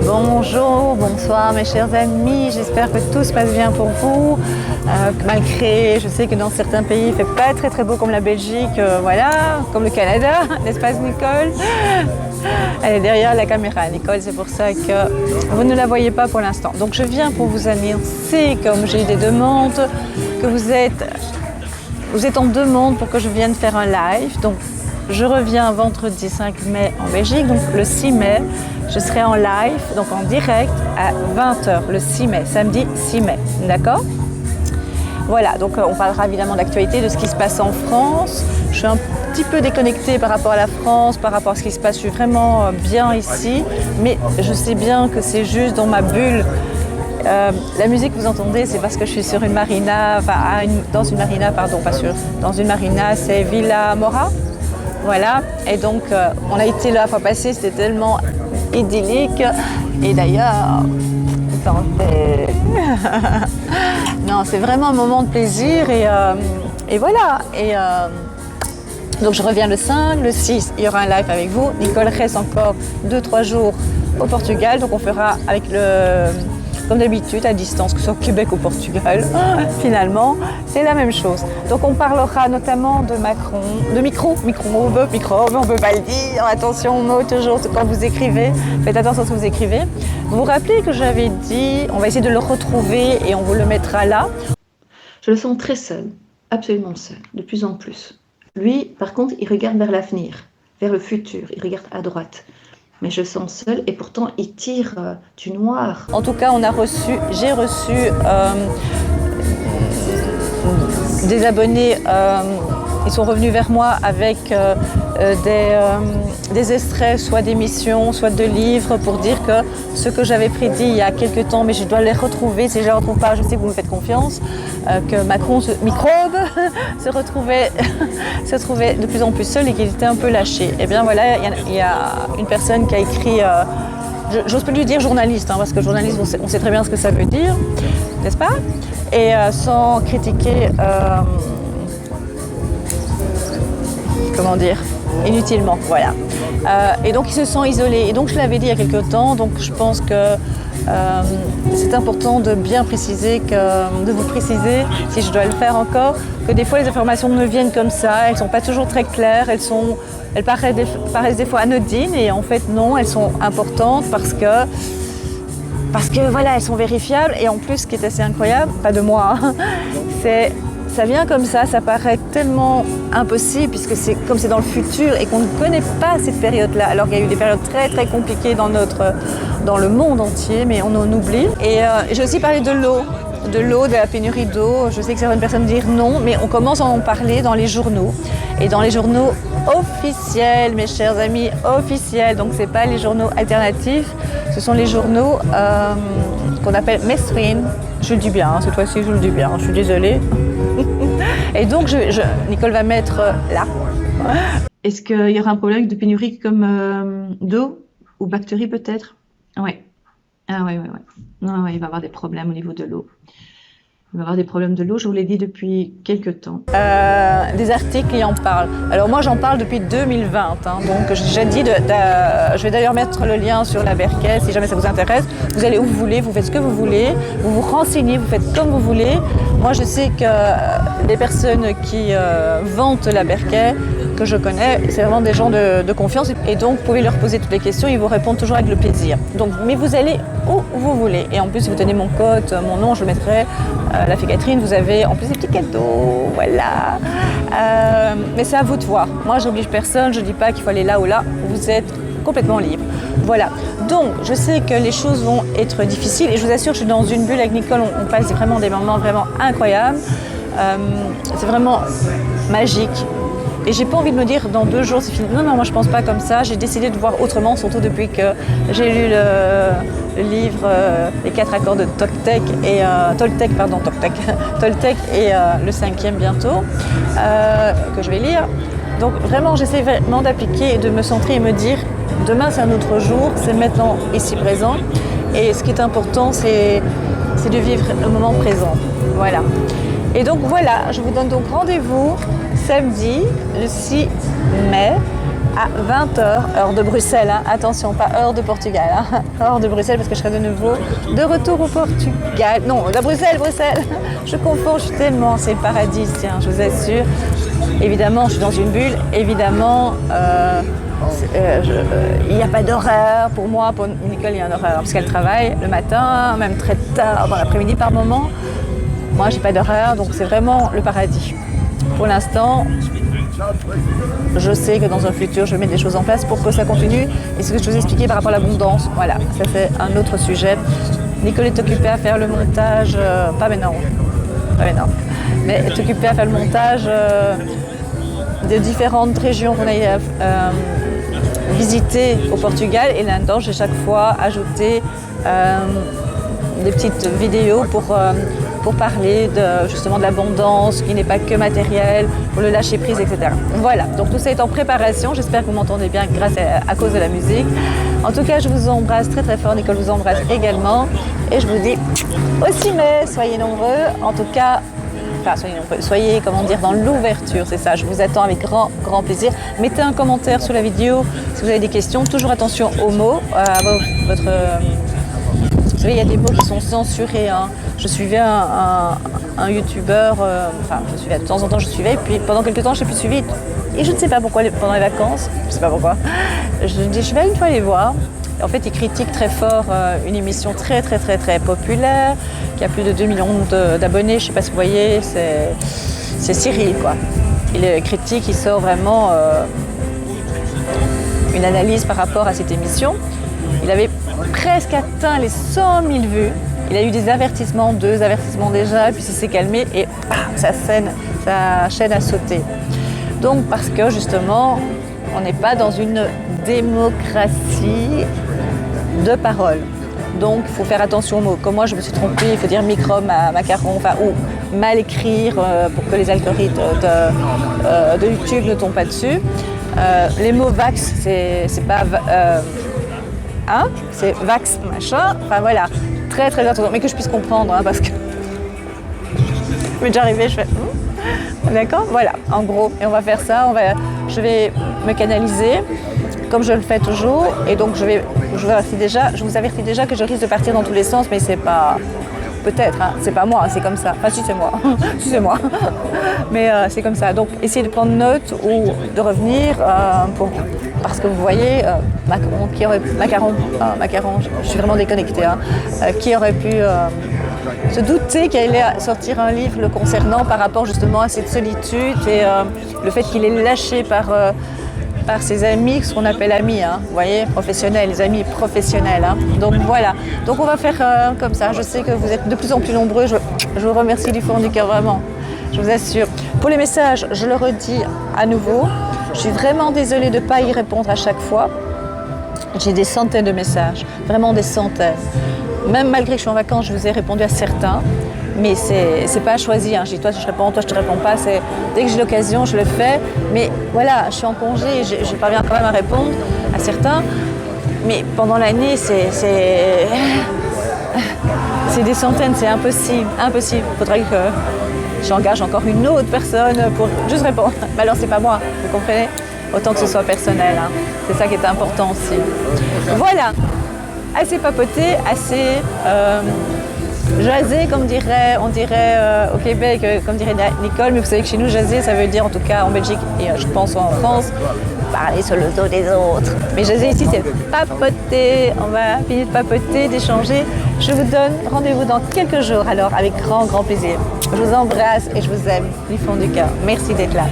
Bonjour, bonsoir mes chers amis, j'espère que tout se passe bien pour vous. Malgré, je sais que dans certains pays il ne fait pas très beau comme la Belgique, voilà, comme le Canada, n'est-ce pas Nicole? Elle est derrière la caméra, Nicole, c'est pour ça que vous ne la voyez pas pour l'instant. Donc je viens pour vous annoncer, comme j'ai eu des demandes, que vous êtes en demande pour que je vienne faire un live. Donc je reviens vendredi 5 mai en Belgique, donc le 6 mai, je serai en live, donc en direct à 20h, le 6 mai, samedi 6 mai, d'accord? Voilà, donc on parlera évidemment d'actualité, de ce qui se passe en France. Je suis un petit peu déconnectée par rapport à la France, par rapport à ce qui se passe. Je suis vraiment bien ici, mais je sais bien que c'est juste dans ma bulle. La musique que vous entendez, c'est parce que je suis sur une marina, enfin dans une marina, pardon, pas sûr, dans une marina, c'est Villa Mora. Voilà, et donc on a été là la fois passée, c'était tellement idyllique. Et d'ailleurs, non, c'est vraiment un moment de plaisir et voilà. Donc je reviens le 5, le 6, il y aura un live avec vous. Nicole reste encore 2-3 jours au Portugal, donc on fera avec comme d'habitude à distance, que ce soit au Québec ou au Portugal, finalement, c'est la même chose. Donc on parlera notamment de Macron, de microbe, on ne peut pas le dire, attention aux mots toujours quand vous écrivez, faites attention à ce que vous écrivez. Vous vous rappelez que j'avais dit, on va essayer de le retrouver et on vous le mettra là. Je le sens très seul, absolument seul, de plus en plus. Lui, par contre, il regarde vers l'avenir, vers le futur, il regarde à droite. Mais je sens seul et pourtant il tire du noir. En tout cas, j'ai reçu des abonnés, ils sont revenus vers moi avec des extraits, soit d'émissions, soit de livres, pour dire que ce que j'avais prédit il y a quelques temps, mais je dois les retrouver, si je ne les retrouve pas, je sais que vous me faites confiance, que Macron, microbe, se trouvait de plus en plus seul et qu'il était un peu lâché. Et bien voilà, il y a une personne qui a écrit, j'ose plus lui dire journaliste, hein, parce que journaliste, on sait très bien ce que ça veut dire, n'est-ce pas? Et sans critiquer, comment dire, inutilement, voilà. Et donc il se sent isolé. Et donc je l'avais dit il y a quelques temps, donc je pense que c'est important de bien préciser, de vous préciser, si je dois le faire encore, que des fois les informations me viennent comme ça, elles ne sont pas toujours très claires, elles paraissent des fois anodines et en fait non, elles sont importantes parce que voilà, elles sont vérifiables. Et en plus, ce qui est assez incroyable, pas de moi, hein, ça vient comme ça paraît tellement impossible puisque c'est comme c'est dans le futur et qu'on ne connaît pas cette période-là, alors qu'il y a eu des périodes très compliquées dans le monde entier, mais on en oublie. Et j'ai aussi parlé de l'eau, de la pénurie d'eau. Je sais que certaines personnes disent non, mais on commence à en parler dans les journaux. Et dans les journaux officiels, mes chers amis, officiels, donc c'est pas les journaux alternatifs, ce sont les journaux qu'on appelle mainstream. Je le dis bien, cette fois-ci je le dis bien, je suis désolée. Et donc Nicole va mettre là. Est-ce qu'il y aura un problème de pénurie comme d'eau ou bactéries peut-être? Ouais. Ah ouais. Non, il va y avoir des problèmes au niveau de l'eau. Il va y avoir des problèmes de l'eau, je vous l'ai dit depuis quelques temps. Des articles qui en parlent. Alors moi j'en parle depuis 2020, hein, donc j'ai dit, je vais d'ailleurs mettre le lien sur la Berkey si jamais ça vous intéresse. Vous allez où vous voulez, vous faites ce que vous voulez, vous vous renseignez, vous faites comme vous voulez. Moi je sais que les personnes qui vantent la Berkey, que je connais, c'est vraiment des gens de confiance et donc vous pouvez leur poser toutes les questions, ils vous répondent toujours avec le plaisir. Donc, mais vous allez où vous voulez. Et en plus, si vous tenez mon code, mon nom, je le mettrai, la fille Catherine, vous avez en plus des petits cadeaux, voilà. Mais c'est à vous de voir. Moi, j'oblige personne, je ne dis pas qu'il faut aller là ou là, vous êtes complètement libre. Voilà. Donc, je sais que les choses vont être difficiles et je vous assure, je suis dans une bulle avec Nicole, on passe vraiment des moments vraiment incroyables. C'est vraiment magique. Et j'ai pas envie de me dire dans 2 jours c'est fini. Non, moi je pense pas comme ça. J'ai décidé de voir autrement, surtout depuis que j'ai lu le livre Les 4 accords de Toltec et Toltec et le 5e bientôt que je vais lire. Donc vraiment j'essaie vraiment d'appliquer et de me centrer et me dire demain c'est un autre jour, c'est maintenant ici présent. Et ce qui est important c'est de vivre le moment présent. Voilà. Et donc voilà, je vous donne donc rendez-vous samedi, le 6 mai, à 20h, heure de Bruxelles, hein. Attention, pas heure de Portugal, hein. Heure de Bruxelles parce que je serai de nouveau de retour au Portugal. Non, de Bruxelles, je confonds, je suis tellement, c'est le paradis, tiens, je vous assure. Évidemment, je suis dans une bulle, évidemment, il n'y a pas d'horaire pour moi, pour Nicole il y a un horaire parce qu'elle travaille le matin, même très tard dans l'après-midi par moment. Moi j'ai pas d'horaire, donc c'est vraiment le paradis. Pour l'instant, je sais que dans un futur je vais mettre des choses en place pour que ça continue. Et ce que je vous ai expliqué par rapport à l'abondance, voilà, ça c'est un autre sujet. Nicole est occupée à faire le montage, pas maintenant, mais est occupée à faire le montage des différentes régions qu'on a visitées au Portugal, et là-dedans j'ai chaque fois ajouté des petites vidéos pour parler justement de l'abondance, qui n'est pas que matériel, pour le lâcher prise, etc. Voilà, donc tout ça est en préparation, j'espère que vous m'entendez bien grâce à cause de la musique. En tout cas, je vous embrasse très très fort, Nicole vous embrasse également, et je vous dis au 6 mai, soyez nombreux, en tout cas, enfin, soyez, comment dire, dans l'ouverture, c'est ça, je vous attends avec grand plaisir. Mettez un commentaire sous la vidéo si vous avez des questions, toujours attention aux mots, à votre... Vous savez, il y a des mots qui sont censurés, hein. Je suivais un youtubeur, je suivais de temps en temps, et puis pendant quelques temps, je n'ai plus suivi, et je ne sais pas pourquoi, pendant les vacances, je ne sais pas pourquoi, je me dis, je vais une fois les voir. En fait, il critique très fort une émission très populaire, qui a plus de 2 millions d'abonnés, je ne sais pas si vous voyez, c'est Cyril, quoi. Il critique, il sort vraiment une analyse par rapport à cette émission. Il avait presque atteint les 100 000 vues. Il a eu des avertissements, 2 avertissements déjà, et puis il s'est calmé et sa chaîne a sauté. Donc parce que justement, on n'est pas dans une démocratie de parole. Donc il faut faire attention aux mots. Comme moi je me suis trompée, il faut dire micro, macaron, ou mal écrire pour que les algorithmes de YouTube ne tombent pas dessus. Les mots vax, c'est pas... c'est vax machin, enfin voilà, très attention, mais que je puisse comprendre, hein, parce que je m'est déjà arrivé, je fais d'accord, voilà, en gros, et on va faire ça, je vais me canaliser comme je le fais toujours, et donc je vous avertis déjà que je risque de partir dans tous les sens, mais c'est pas, peut-être, hein, c'est pas moi, c'est comme ça, enfin si c'est moi, si c'est moi, mais c'est comme ça, donc essayez de prendre note ou de revenir parce que vous voyez, Macaron, je suis vraiment déconnectée, hein, qui aurait pu se douter qu'il allait sortir un livre le concernant par rapport justement à cette solitude et le fait qu'il est lâché par ses amis, ce qu'on appelle amis, hein, vous voyez, professionnels, les amis professionnels. Hein. Donc voilà, donc on va faire comme ça. Je sais que vous êtes de plus en plus nombreux, je vous remercie du fond du cœur, vraiment, je vous assure. Pour les messages, je le redis à nouveau, je suis vraiment désolée de ne pas y répondre à chaque fois. J'ai des centaines de messages, vraiment des centaines. Même malgré que je suis en vacances, je vous ai répondu à certains. Mais c'est pas choisi, hein. Je dis toi je réponds, toi je te réponds pas, dès que j'ai l'occasion je le fais, mais voilà, je suis en congé et je parviens quand même à répondre à certains, mais pendant l'année c'est des centaines, c'est impossible, il faudrait que j'engage encore une autre personne pour juste répondre, mais alors c'est pas moi, vous comprenez, autant que ce soit personnel, hein. C'est ça qui est important aussi. Voilà, assez papoté, assez... jaser, comme on dirait au Québec, comme dirait Nicole, mais vous savez que chez nous, jaser, ça veut dire, en tout cas en Belgique et je pense en France, parler sur le dos des autres. Mais jaser ici, c'est papoter, on va finir de papoter, d'échanger. Je vous donne rendez-vous dans quelques jours, alors avec grand plaisir. Je vous embrasse et je vous aime du fond du cœur. Merci d'être là.